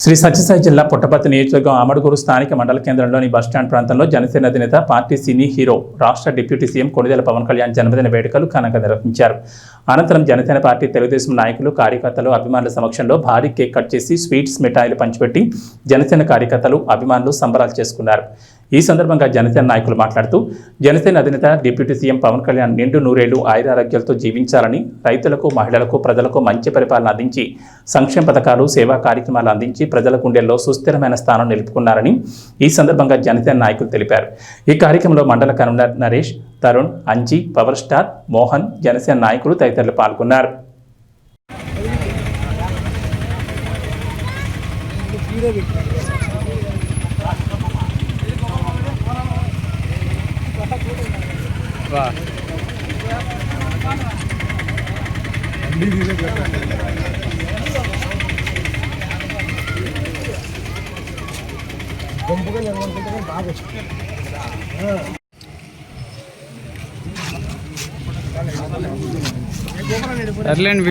శ్రీ సత్యసాయి జిల్లా పుట్టపర్తి నియోజకవర్గం అమడుగురు స్థానిక మండల కేంద్రంలోని బస్టాండ్ ప్రాంతంలో జనసేన అధినేత పార్టీ సినీ హీరో రాష్ట్ర డిప్యూటీ సీఎం కొణిదెల పవన్ కళ్యాణ్ జన్మదిన వేడుకలు ఘనంగా నిర్వహించారు. అనంతరం జనసేన పార్టీ తెలుగుదేశం నాయకులు కార్యకర్తలు అభిమానుల సమక్షంలో భారీ కేక్ కట్ చేసి స్వీట్స్ మిఠాయిలు పంచిపెట్టి జనసేన కార్యకర్తలు అభిమానులు సంబరాలు చేసుకున్నారు. ఈ సందర్భంగా జనసేన నాయకులు మాట్లాడుతూ జనసేన అధినేత డిప్యూటీ సీఎం పవన్ కళ్యాణ్ నిండు నూరేళ్లు ఆయురారోగ్యాలతో జీవించాలని, రైతులకు మహిళలకు ప్రజలకు మంచి పరిపాలన అందించి సంక్షేమ పథకాలు సేవా కార్యక్రమాలు అందించి ప్రజల గుండెల్లో సుస్థిరమైన స్థానం నిలుపుకున్నారని ఈ సందర్భంగా జనసేన నాయకులు తెలిపారు. ఈ కార్యక్రమంలో మండల convener Naresh, Tarun, Anji, power star, Mohan, Janasena నాయకులు తదితరులు పాల్గొన్నారు. అట్లేండి.